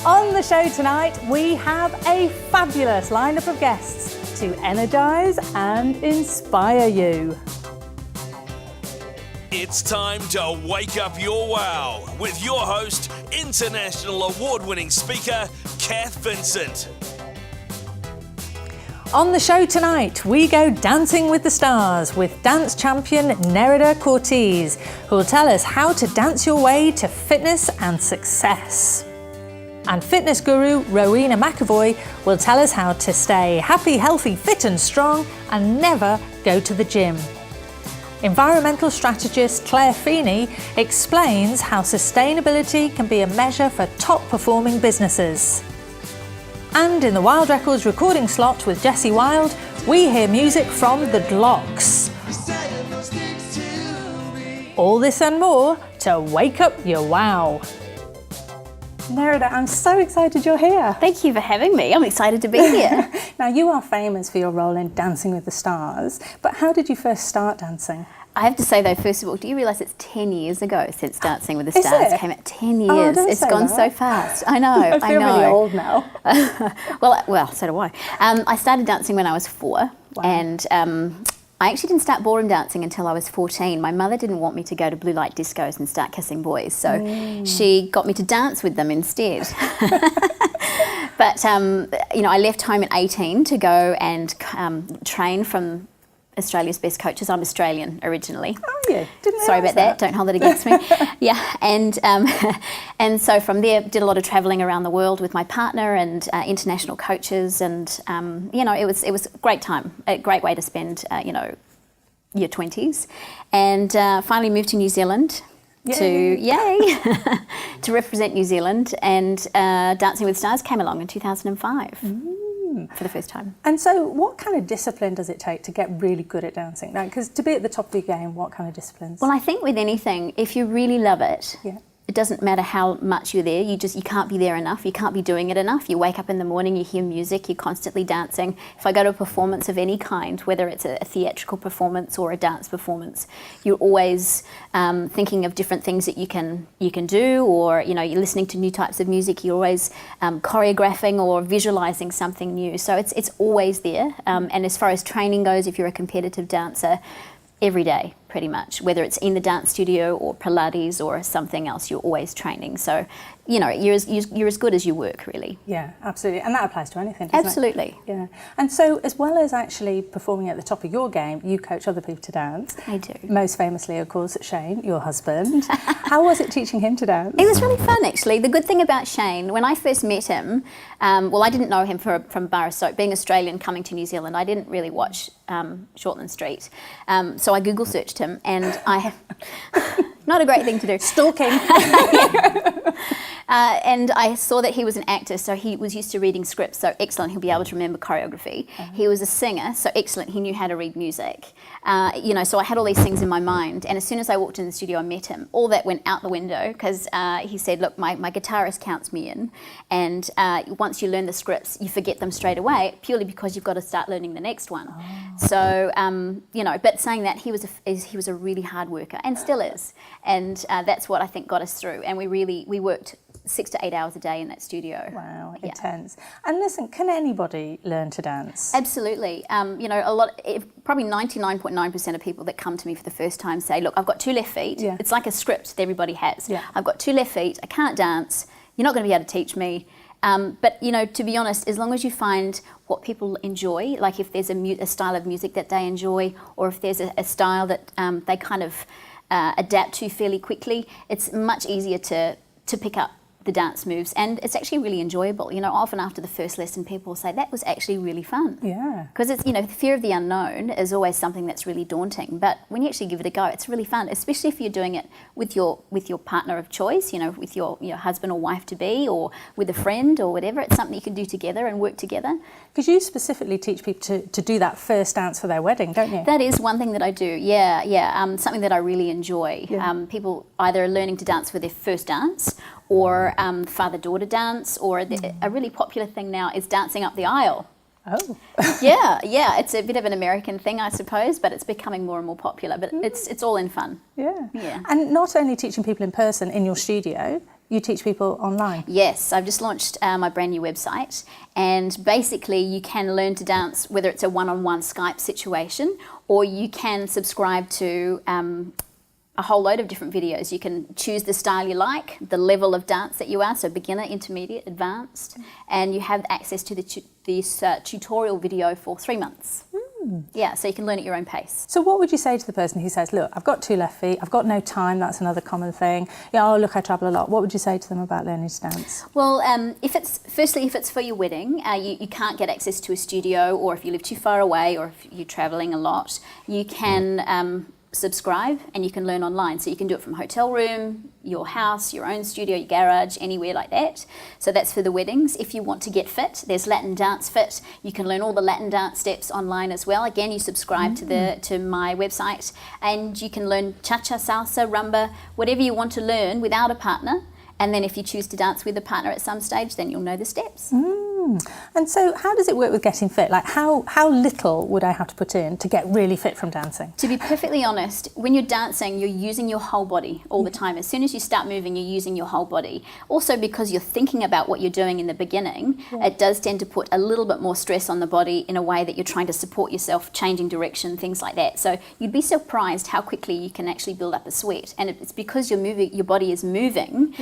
On the show tonight, we have a fabulous lineup of guests to energise and inspire you. It's time to wake up your wow with your host, international award-winning speaker, Cath Vincent. On the show tonight, we go dancing with the stars with dance champion Nerida Cortez, who will tell us how to dance your way to fitness and success. And fitness guru Rowena McAvoy will tell us how to stay happy, healthy, fit and strong and never go to the gym. Environmental strategist Clare Feeney explains how sustainability can be a measure for top performing businesses. And in the Wild Records recording slot with Jesse Wild, we hear music from the Glocks. All this and more to wake up your wow. Nerida, I'm so excited you're here. Thank you for having me. I'm excited to be here. Now, you are famous for your role in Dancing with the Stars, but how did you first start dancing? I have to say though, first of all, do you realise it's 10 years ago since Dancing with the Stars came out? 10 years. Oh, it's gone so fast. I know. I feel really old now. well, so do I. I started dancing when I was 4, and I actually didn't start ballroom dancing until I was 14. My mother didn't want me to go to blue light discos and start kissing boys, so she got me to dance with them instead. But I left home at 18 to go and train from Australia's best coaches. I'm Australian originally. Oh yeah, didn't Sorry about that. Don't hold it against me. Yeah, and so from there did a lot of travelling around the world with my partner and international coaches, and it was a great time, a great way to spend your 20s, and finally moved to New Zealand. To represent New Zealand, and Dancing with Stars came along in 2005. For the first time. And so what kind of discipline does it take to get really good at dancing? Now, because to be at the top of your game, what kind of disciplines? Well, I think with anything, if you really love it, it doesn't matter how much you're there, you can't be there enough, you can't be doing it enough. You wake up in the morning, you hear music, you're constantly dancing. If I go to a performance of any kind, whether it's a theatrical performance or a dance performance, you're always thinking of different things that you can do, or you're listening to new types of music, you're always choreographing or visualizing something new. So it's always there. And as far as training goes, if you're a competitive dancer, every day, pretty much, whether it's in the dance studio or Pilates or something else, you're always training. So, you're as good as you work, really. Yeah, absolutely. And that applies to anything, doesn't Absolutely. it? Yeah. And so, as well as actually performing at the top of your game, you coach other people to dance. I do. Most famously, of course, Shane, your husband. How was it teaching him to dance? It was really fun, actually. The good thing about Shane, when I first met him, I didn't know him from Bar of Soap. Being Australian, coming to New Zealand, I didn't really watch Shortland Street. So I Google searched him, and I not a great thing to do. Stalking. And I saw that he was an actor, so he was used to reading scripts, so excellent, he'll be able to remember choreography. He was a singer, so excellent, he knew how to read music. So I had all these things in my mind, and as soon as I walked in the studio, I met him. All that went out the window, because he said, look, my guitarist counts me in, and once you learn the scripts, you forget them straight away, purely because you've got to start learning the next one. So, but saying that, he was a really hard worker, and still is, and that's what I think got us through, and we worked 6 to 8 hours a day in that studio. Wow, intense. And listen, can anybody learn to dance? Absolutely. Probably 99.9% of people that come to me for the first time say, look, I've got 2 left feet. Yeah. It's like a script that everybody has. Yeah. I've got 2 left feet, I can't dance, you're not going to be able to teach me. But to be honest, as long as you find what people enjoy, like if there's a style of music that they enjoy, or if there's a style that they kind of adapt to fairly quickly, it's much easier to pick up the dance moves, and it's actually really enjoyable. Often after the first lesson, people will say, that was actually really fun. Yeah. Because it's, the fear of the unknown is always something that's really daunting, but when you actually give it a go, it's really fun, especially if you're doing it with your partner of choice, with your husband or wife to be, or with a friend or whatever. It's something you can do together and work together. Because you specifically teach people to do that first dance for their wedding, don't you? That is one thing that I do, yeah. Something that I really enjoy. Yeah. People either learning to dance for their first dance, or father-daughter dance, or a really popular thing now is dancing up the aisle. Oh. yeah, it's a bit of an American thing, I suppose, but it's becoming more and more popular, but it's all in fun. Yeah. And not only teaching people in person in your studio, you teach people online? Yes, I've just launched my brand new website, and basically you can learn to dance whether it's a one-on-one Skype situation, or you can subscribe to a whole load of different videos. You can choose the style you like, the level of dance that you are, so beginner, intermediate, advanced, and you have access to this tutorial video for 3 months. Yeah, so you can learn at your own pace. So what would you say to the person who says, look, I've got 2 left feet, I've got no time, that's another common thing. Yeah, oh, look, I travel a lot. What would you say to them about learning to dance? Well, if it's for your wedding, you can't get access to a studio, or if you live too far away, or if you're traveling a lot, you can subscribe and you can learn online. So you can do it from hotel room, your house, your own studio, your garage, anywhere like that. So that's for the weddings. If you want to get fit, there's Latin Dance Fit. You can learn all the Latin dance steps online as well. Again, you subscribe to my website, and you can learn cha-cha, salsa, rumba, whatever you want to learn without a partner. And then if you choose to dance with a partner at some stage, then you'll know the steps. And so how does it work with getting fit? Like how little would I have to put in to get really fit from dancing? To be perfectly honest, when you're dancing, you're using your whole body all the time. As soon as you start moving, you're using your whole body. Also, because you're thinking about what you're doing in the beginning, it does tend to put a little bit more stress on the body in a way that you're trying to support yourself, changing direction, things like that. So you'd be surprised how quickly you can actually build up a sweat. And it's because you're moving, your body is moving,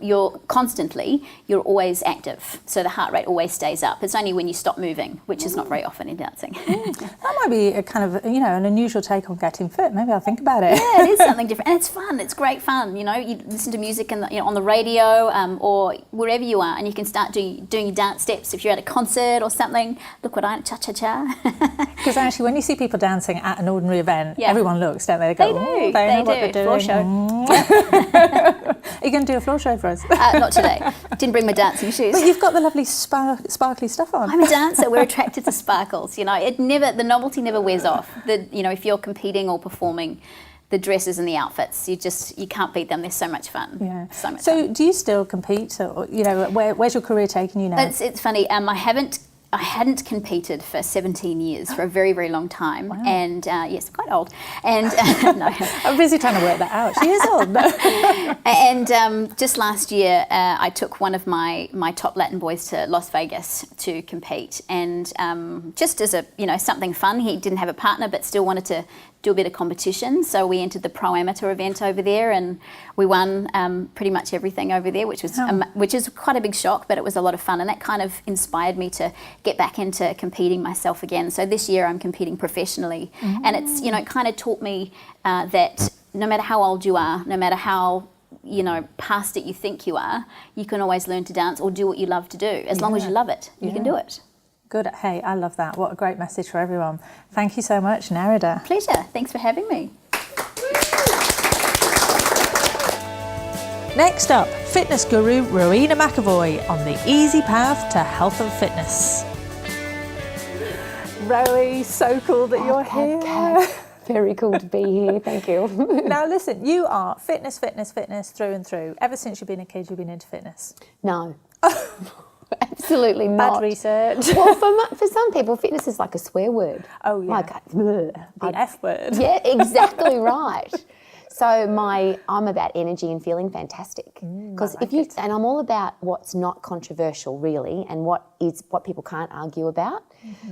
you're always active. So the heart rate always stays up. It's only when you stop moving, which is not very often in dancing. That might be a kind of, an unusual take on getting fit. Maybe I'll think about it. Yeah, it is something different. And it's fun. It's great fun. You listen to music on the radio or wherever you are, and you can start doing your dance steps if you're at a concert or something. Look what cha-cha-cha. Because actually, when you see people dancing at an ordinary event, everyone looks, don't they? They go, they do. They know what they're doing. Floor show. Are you going to do a floor show for us? Not today. Didn't bring my dancing shoes. But you've got the lovely sparkly stuff on. I'm a dancer. We're attracted to sparkles. The novelty never wears off. If you're competing or performing, the dresses and the outfits, you can't beat them. They're so much fun. Yeah. So much fun. fun. Do you still compete? Or, where's your career taking you now? It's funny. I hadn't competed for 17 years, for a very, very long time. Wow. And yes, quite old. And no. I'm busy trying to work that out. She is old. And just last year, I took one of my top Latin boys to Las Vegas to compete. And just as something fun, he didn't have a partner, but still wanted to do a bit of competition. So we entered the pro amateur event over there, and we won pretty much everything over there, which is quite a big shock, but it was a lot of fun. And that kind of inspired me to get back into competing myself again. So this year I'm competing professionally. And it's, it kind of taught me that no matter how old you are, no matter how past it you think you are, you can always learn to dance or do what you love to do. As long as you love it, you can do it. Good. Hey, I love that. What a great message for everyone. Thank you so much, Nerida. Pleasure. Thanks for having me. Next up, fitness guru Rowena McAvoy on the easy path to health and fitness. Rowie, so cool that you're here. Very cool to be here, thank you. Now listen, you are fitness through and through. Ever since you've been a kid, you've been into fitness? No. Absolutely not. Bad research. Well, for some people, fitness is like a swear word. Oh, yeah. Like, the F word. Yeah, exactly right. So I'm about energy and feeling fantastic. Because and I'm all about what's not controversial really, and what people can't argue about.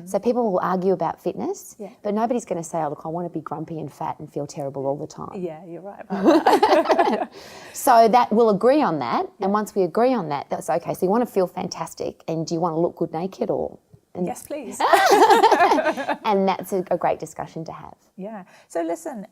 So people will argue about fitness, but nobody's going to say, oh look, I want to be grumpy and fat and feel terrible all the time. Yeah, you're right about that. So that we'll agree on that, and once we agree on that, that's okay. So you want to feel fantastic, and do you want to look good naked or? Yes, please. And that's a great discussion to have. Yeah. So listen,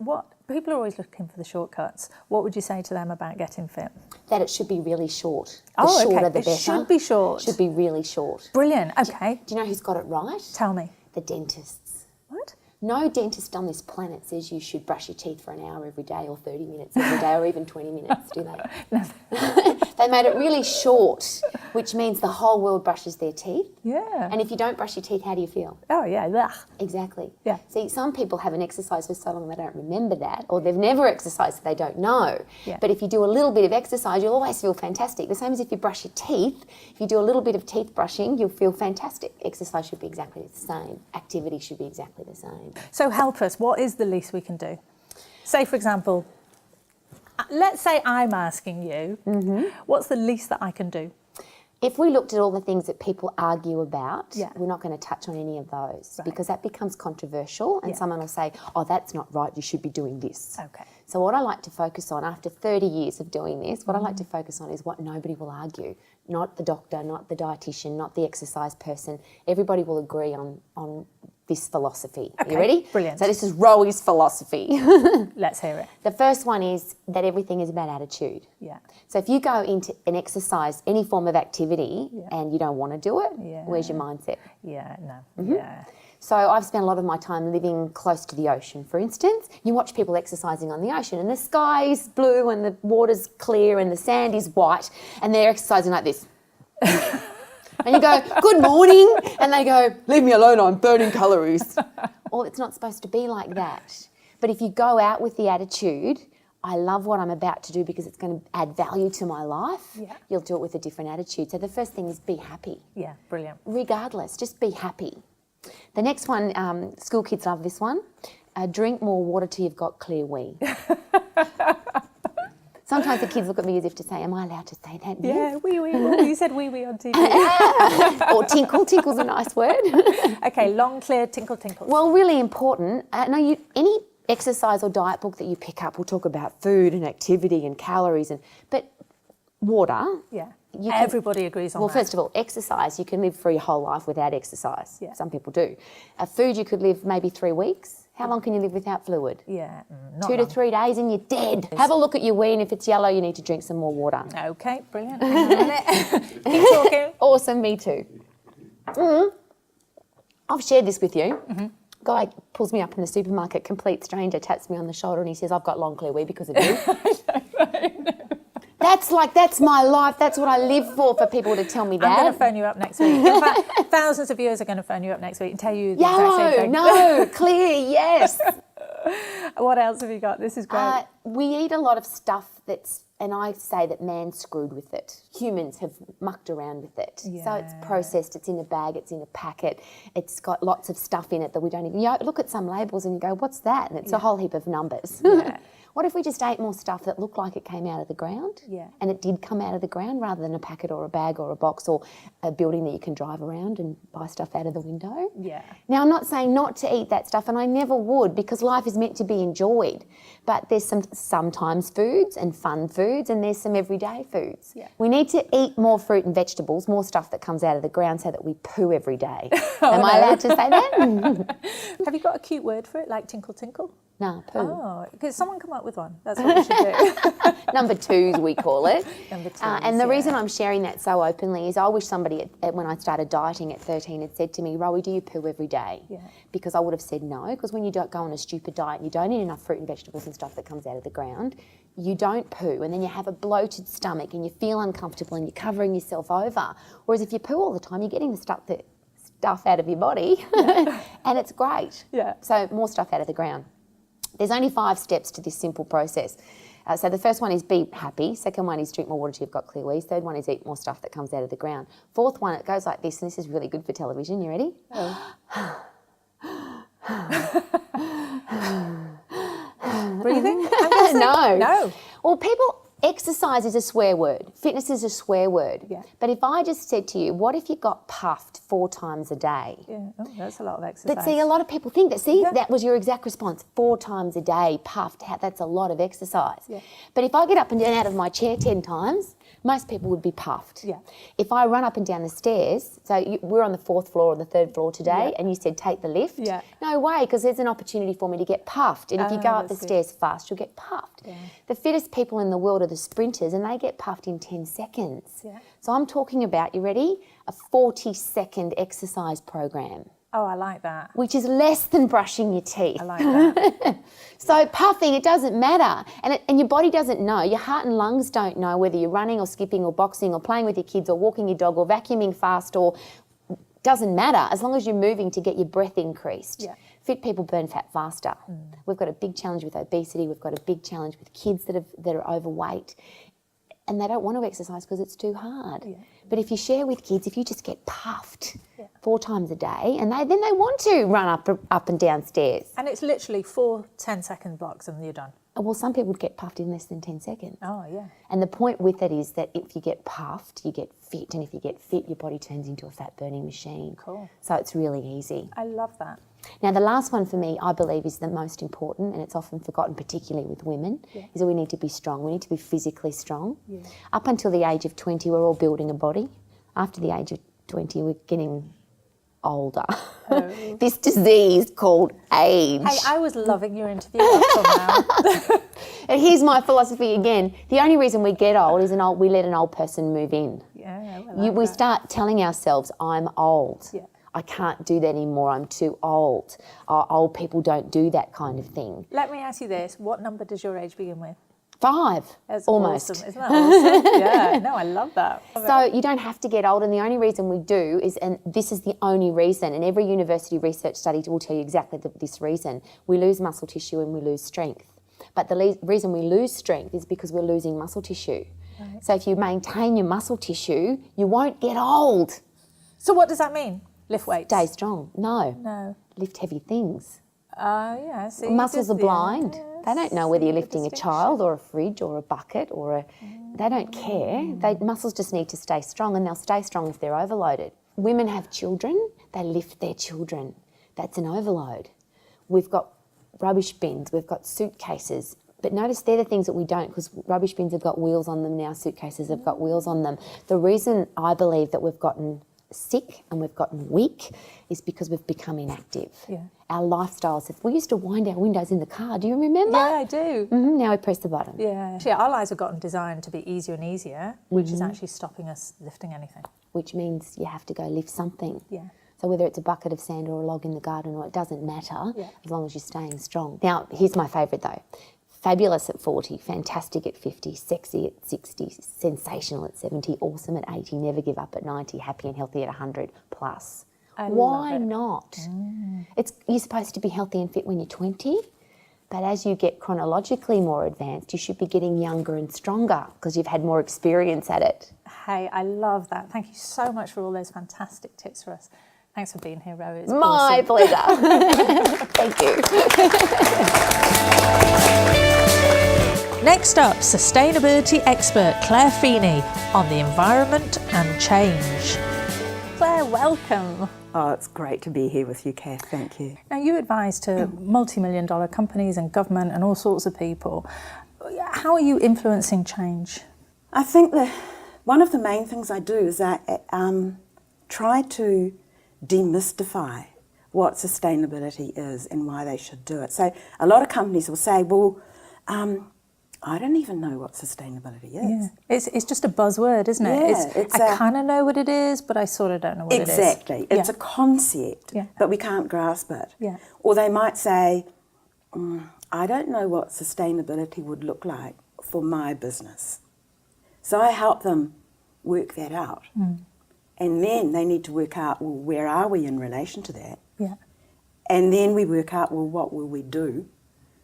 people are always looking for the shortcuts. What would you say to them about getting fit? That it should be really short. The shorter, the better. It should be short. Should be really short. Brilliant. Okay. Do you know who's got it right? Tell me. The dentists. What? No dentist on this planet says you should brush your teeth for an hour every day or 30 minutes every day or even 20 minutes, do they? No. They made it really short, which means the whole world brushes their teeth. Yeah. And if you don't brush your teeth, how do you feel? Oh, yeah. Ugh. Exactly. Yeah. See, some people haven't exercised for so long they don't remember that, or they've never exercised so they don't know. Yeah. But if you do a little bit of exercise, you'll always feel fantastic. The same as if you brush your teeth. If you do a little bit of teeth brushing, you'll feel fantastic. Exercise should be exactly the same. Activity should be exactly the same. So help us. What is the least we can do? Say, for example, let's say I'm asking you, what's the least that I can do? If we looked at all the things that people argue about, Yeah. we're not going to touch on any of those Right. because that becomes controversial and someone will say, oh, that's not right, you should be doing this. Okay. So what I like to focus on after 30 years of doing this, what I like to focus on is what nobody will argue. Not the doctor, not the dietitian, not the exercise person. Everybody will agree on this philosophy. Okay, You ready? brilliant. So this is Rowi's philosophy. Let's hear it. The first one is that everything is about attitude. Yeah. So if you go into an exercise, any form of activity, and you don't want to do it, where's your mindset? Yeah, no. Yeah. So I've spent a lot of my time living close to the ocean, for instance. You watch people exercising on the ocean and the sky is blue and the water's clear and the sand is white and they're exercising like this. And you go, good morning. And they go, leave me alone, I'm burning calories. Well, it's not supposed to be like that. But if you go out with the attitude, I love what I'm about to do because it's going to add value to my life, you'll do it with a different attitude. So the first thing is be happy. Yeah, brilliant. Regardless, just be happy. The next one, school kids love this one. Drink more water till you've got clear wee. Sometimes the kids look at me as if to say, am I allowed to say that? Yeah, wee wee. Oh, you said wee wee on TV. Or tinkle. Tinkle's a nice word. Okay, long, clear, tinkle, tinkle. Well, really important. Any exercise or diet book that you pick up will talk about food and activity and calories, but water. Yeah. Everybody agrees on that. Well, first of all, exercise, you can live for your whole life without exercise. Yeah. Some people do. Food, you could live maybe 3 weeks. How long can you live without fluid? Yeah, not 2 to 3 days and you're dead. Have a look at your wee and if it's yellow, you need to drink some more water. Okay, brilliant. Keep talking. Awesome, me too. I've shared this with you. Guy pulls me up in the supermarket, complete stranger, taps me on the shoulder and he says, I've got long clear wee because of you. That's my life. That's what I live for people to tell me that. I'm going to phone you up next week. In fact, thousands of viewers are going to phone you up next week and tell you the exact same thing. No, clear, yes. What else have you got? This is great. We eat a lot of stuff and I say that man screwed with it. Humans have mucked around with it. Yeah. So it's processed, it's in a bag, it's in a packet, it's got lots of stuff in it that we don't even, look at some labels and you go, what's that? And it's a whole heap of numbers. Yeah. What if we just ate more stuff that looked like it came out of the ground? Yeah. And it did come out of the ground rather than a packet or a bag or a box or a building that you can drive around and buy stuff out of the window? Yeah. Now, I'm not saying not to eat that stuff, and I never would because life is meant to be enjoyed. But there's sometimes foods and fun foods and there's some everyday foods. Yeah. We need to eat more fruit and vegetables, more stuff that comes out of the ground so that we poo every day. Am I allowed to say that? Have you got a cute word for it, like tinkle tinkle? No, poo. Oh, because someone come up with one. That's what we should do. Number twos, we call it. Number twos, and the reason I'm sharing that so openly is I wish somebody, when I started dieting at 13, had said to me, Rowie, do you poo every day? Yeah. Because I would have said no, because when you don't go on a stupid diet and you don't eat enough fruit and vegetables and stuff that comes out of the ground, you don't poo and then you have a bloated stomach and you feel uncomfortable and you're covering yourself over. Whereas if you poo all the time, you're getting the stuff out of your body and it's great. Yeah. So more stuff out of the ground. There's only 5 steps to this simple process. So the first one is be happy. Second one is drink more water till you've got clear wee. Third one is eat more stuff that comes out of the ground. Fourth one, it goes like this, and this is really good for television. You ready? Oh. Breathing? No. Well, exercise is a swear word. Fitness is a swear word. Yeah. But if I just said to you, what if you got puffed 4 times a day? Yeah. Oh, that's a lot of exercise. But see, a lot of people think that. That was your exact response. 4 times a day, puffed. That's a lot of exercise. Yeah. But if I get up and down out of my chair 10 times, most people would be puffed. Yeah. If I run up and down the stairs, we're on the 4th floor or the 3rd floor today, and you said take the lift. Yeah. No way, because there's an opportunity for me to get puffed. And if you go up the stairs fast, you'll get puffed. Yeah. The fittest people in the world are the sprinters, and they get puffed in 10 seconds. Yeah. So I'm talking about, you ready? A 40-second exercise program. Oh, I like that. Which is less than brushing your teeth. I like that. So puffing, it doesn't matter. And your body doesn't know. Your heart and lungs don't know whether you're running or skipping or boxing or playing with your kids or walking your dog or vacuuming fast or... Doesn't matter, as long as you're moving to get your breath increased. Yeah. Fit people burn fat faster. We've got a big challenge with obesity. We've got a big challenge with kids that are overweight. And they don't want to exercise because it's too hard. Yeah. But if you share with kids, if you just get puffed, 4 times a day, and then they want to run up and down stairs. And it's literally 4 10-second blocks and you're done. Well, some people get puffed in less than 10 seconds. Oh, yeah. And the point with it is that if you get puffed, you get fit, and if you get fit, your body turns into a fat-burning machine. Cool. So it's really easy. I love that. Now, the last one for me, I believe, is the most important, and it's often forgotten, particularly with women, is that we need to be strong. We need to be physically strong. Yeah. Up until the age of 20, we're all building a body. After the age of 20, we're getting older. Oh. This disease called age. Hey, I was loving your interview up till now. And here's my philosophy again. The only reason we get old is we let an old person move in. Yeah, we start telling ourselves, I'm old. Yeah. I can't do that anymore. I'm too old. Old people don't do that kind of thing. Let me ask you this. What number does your age begin with? 5. That's almost. Awesome. Isn't that awesome? Yeah, no, I love that. So you don't have to get old, and the only reason we do is, and this is the only reason, and every university research study will tell you exactly this reason, we lose muscle tissue and we lose strength. But the reason we lose strength is because we're losing muscle tissue. Right. So if you maintain your muscle tissue, you won't get old. So what does that mean? Lift weights? Stay strong. No. Lift heavy things. Yeah. See, muscles are blind. They don't know whether you're lifting a child or a fridge or a bucket or they don't care. Muscles just need to stay strong, and they'll stay strong if they're overloaded. Women have children, they lift their children. That's an overload. We've got rubbish bins, we've got suitcases. But notice they're the things that we don't, because rubbish bins have got wheels on them now, suitcases have got wheels on them. The reason I believe that we've gotten sick and we've gotten weak is because we've become inactive. Yeah. Our lifestyles, we used to wind our windows in the car, do you remember? Yeah, I do. Mm-hmm, now we press the button. Yeah. Actually, our lives have gotten designed to be easier and easier, which is actually stopping us lifting anything. Which means you have to go lift something. Yeah. So whether it's a bucket of sand or a log in the garden, or it doesn't matter, as long as you're staying strong. Now, here's my favourite though. Fabulous at 40, fantastic at 50, sexy at 60, sensational at 70, awesome at 80, never give up at 90, happy and healthy at 100 plus. Why not? You're supposed to be healthy and fit when you're 20, but as you get chronologically more advanced, you should be getting younger and stronger because you've had more experience at it. Hey, I love that. Thank you so much for all those fantastic tips for us. Thanks for being here, Ro. It's my awesome. Pleasure. Thank you. Next up, sustainability expert Clare Feeney on the environment and change. Clare, welcome. Oh, it's great to be here with you, Cath. Thank you. Now, you advise to multi-million-dollar companies and government and all sorts of people. How are you influencing change? I think that one of the main things I do is I try to demystify what sustainability is and why they should do it. So a lot of companies will say, well, I don't even know what sustainability is. Yeah. It's just a buzzword, isn't it? Yeah, I kind of know what it is, but I sort of don't know what it is. Exactly. It's a concept, but we can't grasp it. Yeah. Or they might say, I don't know what sustainability would look like for my business. So I help them work that out. And then they need to work out, well, where are we in relation to that? Yeah. And then we work out, well, what will we do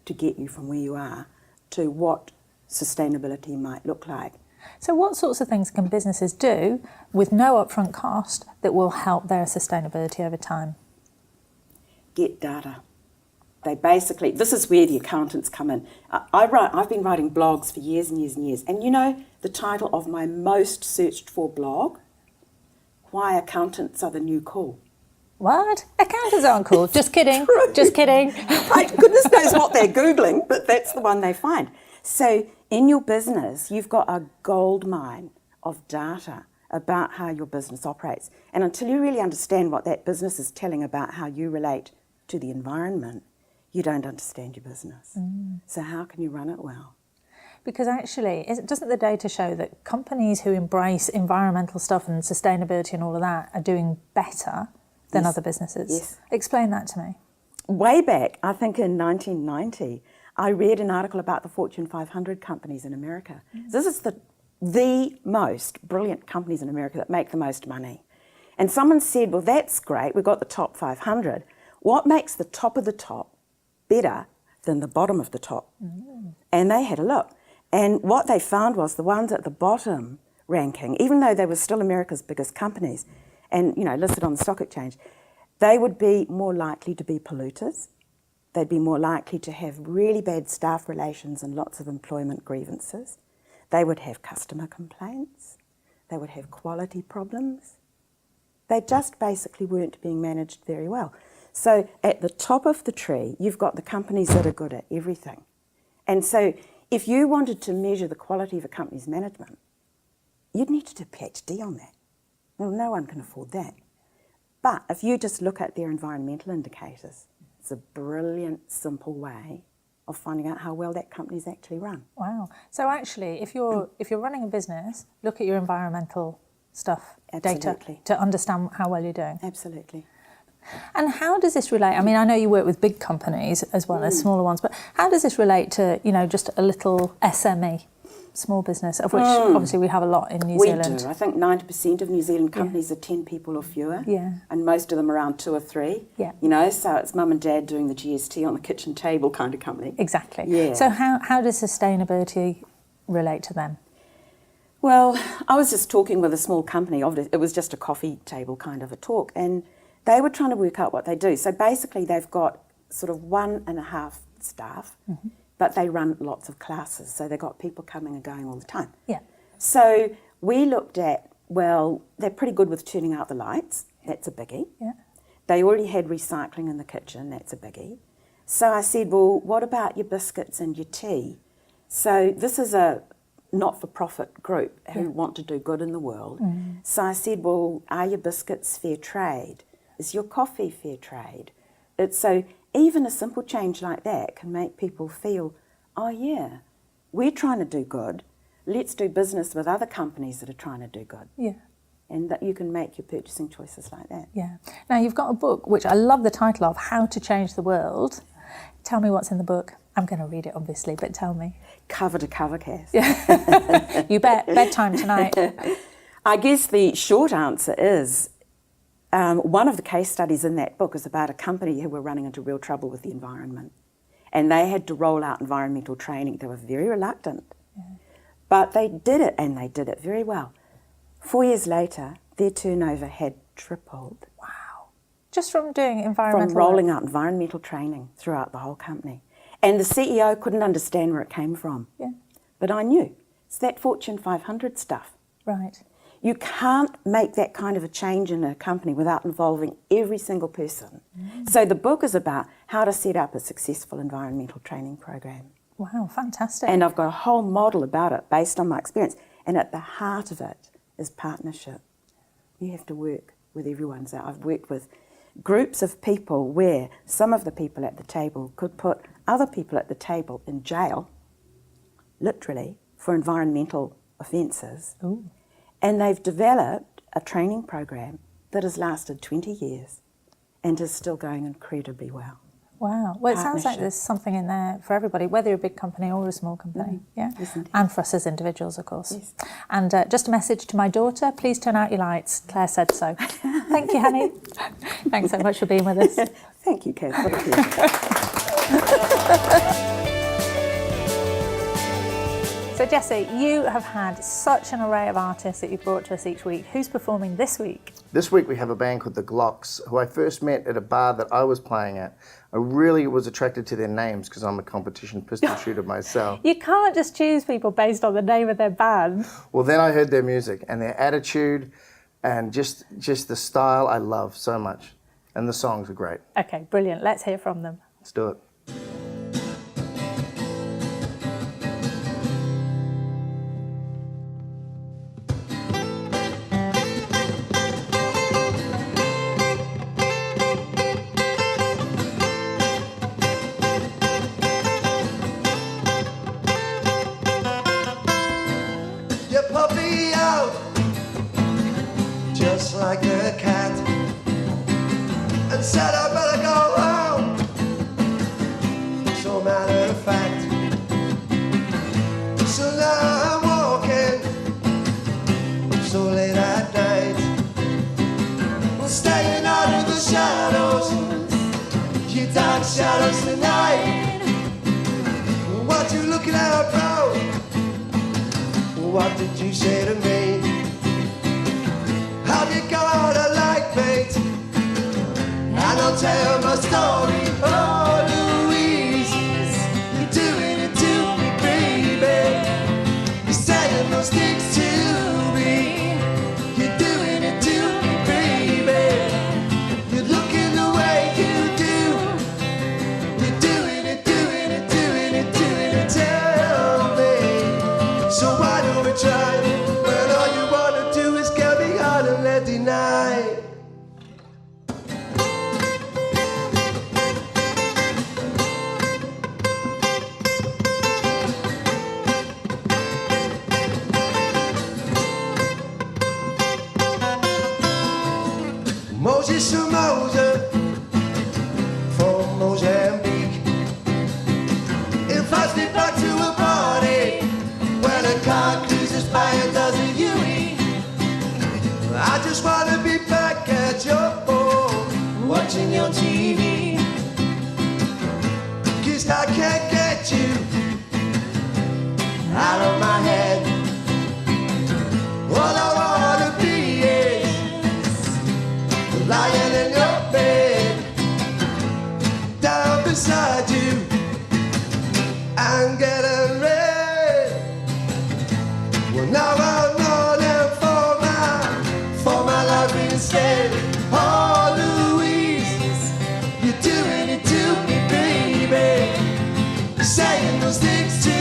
to get you from where you are to what sustainability might look like. So what sorts of things can businesses do with no upfront cost that will help their sustainability over time? Get data. They basically, this is where the accountants come in. I've been writing blogs for years and years and years. And you know the title of my most searched for blog? Why Accountants Are the New Cool. What? Accountants aren't cool. Just kidding. True. Just kidding. Goodness knows what they're Googling, but that's the one they find. So in your business, you've got a gold mine of data about how your business operates. And until you really understand what that business is telling about how you relate to the environment, you don't understand your business. So how can you run it well? Because actually, doesn't the data show that companies who embrace environmental stuff and sustainability and all of that are doing better than other businesses? Yes. Explain that to me. Way back, I think in 1990, I read an article about the Fortune 500 companies in America. This is the most brilliant companies in America that make the most money. And someone said, well, that's great, we've got the top 500. What makes the top of the top better than the bottom of the top? And they had a look. And what they found was the ones at the bottom ranking, even though they were still America's biggest companies, and listed on the stock exchange, they would be more likely to be polluters. They'd be more likely to have really bad staff relations and lots of employment grievances. They would have customer complaints. They would have quality problems. They just basically weren't being managed very well. So at the top of the tree, you've got the companies that are good at everything. And so if you wanted to measure the quality of a company's management, you'd need to do a PhD on that. Well, no one can afford that. But if you just look at their environmental indicators, it's a brilliant, simple way of finding out how well that company's actually run. Wow. So actually, if you're running a business, look at your environmental stuff, data, to understand how well you're doing. Absolutely. And how does this relate? I mean, I know you work with big companies as well as smaller ones, but how does this relate to, just a little SME, small business, of which obviously we have a lot in New Zealand? We do. I think 90% of New Zealand companies are 10 people or fewer. Yeah. And most of them around 2 or 3. Yeah. So it's mum and dad doing the GST on the kitchen table kind of company. Exactly. Yeah. So how does sustainability relate to them? Well, I was just talking with a small company. It was just a coffee table kind of a talk, and they were trying to work out what they do. So basically they've got sort of 1.5 staff, but they run lots of classes. So they've got people coming and going all the time. Yeah. So we looked at, well, they're pretty good with turning out the lights. That's a biggie. Yeah. They already had recycling in the kitchen. That's a biggie. So I said, well, what about your biscuits and your tea? So this is a not-for-profit group who want to do good in the world. So I said, well, are your biscuits fair trade? Is your coffee fair trade? So even a simple change like that can make people feel, oh yeah, we're trying to do good. Let's do business with other companies that are trying to do good. Yeah. And that you can make your purchasing choices like that. Yeah. Now you've got a book, which I love the title of, How to Change the World. Tell me what's in the book. I'm going to read it, obviously, but tell me. Cover to cover, Cath. Yeah. You bet. Bedtime tonight. I guess the short answer is, one of the case studies in that book is about a company who were running into real trouble with the environment. And they had to roll out environmental training. They were very reluctant. Yeah. But they did it, and they did it very well. 4 years later, their turnover had tripled. Wow. Just from doing environmental From rolling out environmental training throughout the whole company. And the CEO couldn't understand where it came from. Yeah. But I knew. It's that Fortune 500 stuff. Right. You can't make that kind of a change in a company without involving every single person. So the book is about how to set up a successful environmental training program. Wow, fantastic. And I've got a whole model about it based on my experience. And at the heart of it is partnership. You have to work with everyone. So I've worked with groups of people where some of the people at the table could put other people at the table in jail, literally, for environmental offences. Ooh. And they've developed a training program that has lasted 20 years and is still going incredibly well. Wow. Well, it sounds like there's something in there for everybody, whether you're a big company or a small company. Yeah. Yes, indeed. And for us as individuals, of course. Yes. And just a message to my daughter, please turn out your lights. Claire said so. Thank you, honey. Thanks so much for being with us. Thank you, Cath. What a pleasure. So Jesse, you have had such an array of artists that you've brought to us each week. Who's performing this week? This week we have a band called the Glocks, who I first met at a bar that I was playing at. I really was attracted to their names because I'm a competition pistol shooter myself. You can't just choose people based on the name of their band. Well, then I heard their music and their attitude and just the style I love so much. And the songs are great. Okay, brilliant. Let's hear from them. Let's do it. Like a cat, and said I better go home. So matter of fact, so now I'm walking so late at night, staying out of the shadows, you dark shadows tonight. What you looking at, bro? What did you say to me? How you got a I'll tell my story. Oh, Louise, you're doing it to me, baby. You're saying those things to me. You're doing it to me, baby. You're looking the way you do. You're doing it, doing it, doing it, doing it. Tell me, so why don't we try when all you wanna do is get me out and let deny? Moses Somoza from Mozambique. If I slip back to a party when a car cruises by and does a UE, I just wanna be back at your home watching your TV. 'Cause I can't get you out of my head. All I wanna be is lying in your bed, down beside you, and getting red. Well, now I'm running for my life instead. Oh, Louise, you're doing it to me, baby. You're saying those things to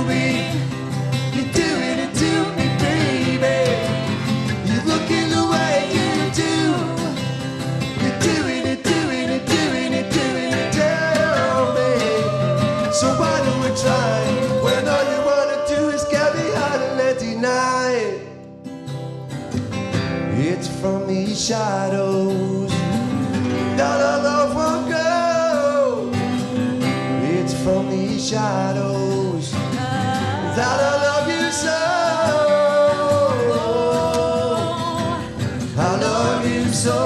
me. You're doing it to me, baby. You're looking the way you do. Doing it, doing it, doing it, doing it, tell me. So why don't we try when all you wanna do is get me out and let deny it? It's from these shadows that our love won't go. It's from these shadows that I love you so. I love you so.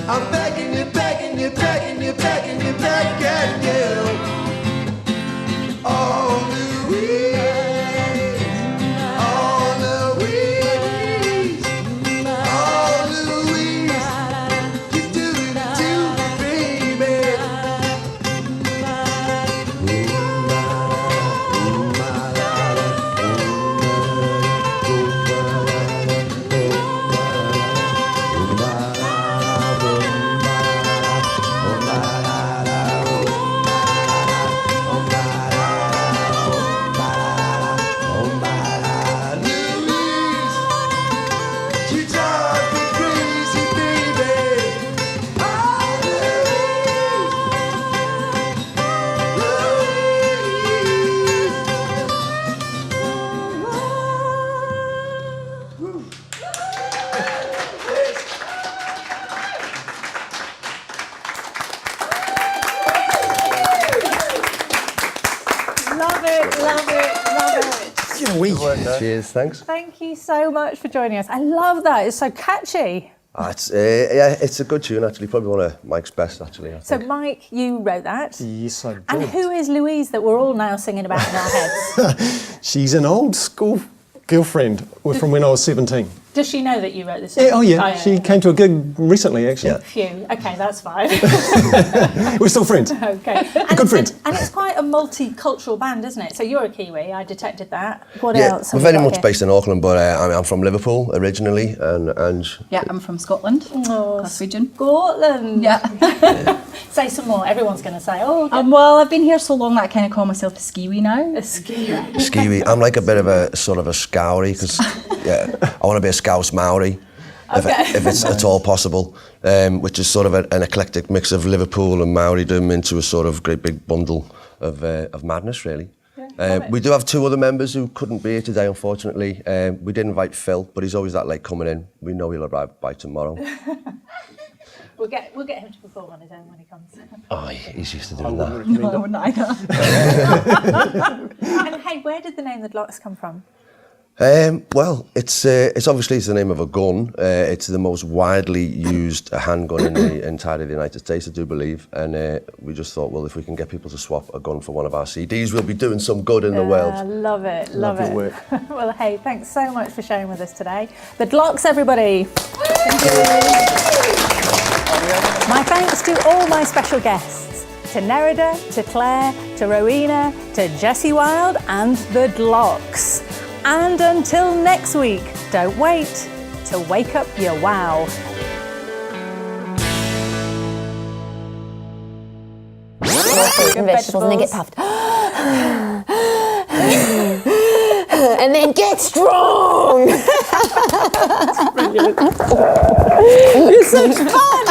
I'm begging you, begging you, begging you, begging you, begging you. Oh, Louise, oh, Louise, oh, Louise, you're doing it to me, baby. Cheers, thanks. Thank you so much for joining us. I love that. It's so catchy. It's a good tune, actually. Probably one of Mike's best, actually. So, Mike, you wrote that. Yes, I did. And who is Louise that we're all now singing about in our heads? She's an old school girlfriend from when I was 17. Does she know that you wrote this song? Yeah, oh yeah, she came to a gig recently, actually. Yeah. Phew. Okay, that's fine. We're still friends. Okay. A good friend. And it's quite a multicultural band, isn't it? So you're a Kiwi, I detected that. What else? We're very much based in Auckland, but I'm from Liverpool originally, and yeah, I'm from Scotland, Glaswegian. Scotland. Yeah. Say some more. Everyone's going to say, oh. Well, I've been here so long that I kind of call myself a skiwi now. A skiwi. Skiwi. I'm like a bit of a sort of a scoury because I want to be a Scouse Maori. If it's at all possible, which is sort of an eclectic mix of Liverpool and Maoridom into a sort of great big bundle of madness, really. Yeah. We do have 2 other members who couldn't be here today, unfortunately. We did invite Phil, but he's always that late coming in. We know he'll arrive by tomorrow. We'll get him to perform on his own when he comes. Oh, he's used to doing that. No, I wouldn't either. And hey, where did the name the Glocks come from? Well, it's obviously the name of a gun. It's the most widely used handgun in the entire United States, I do believe. And we just thought, well, if we can get people to swap a gun for one of our CDs, we'll be doing some good in the world. Love it, love Love it. your work. Well, hey, thanks so much for sharing with us today. The Glocks, everybody. Thank you. My thanks to all my special guests, to Nerida, to Clare, to Rowena, to Jessie Wild and the Glocks. And until next week, don't wait to wake up your wow. Fruit and vegetables and then get puffed. And then get strong. You're such fun.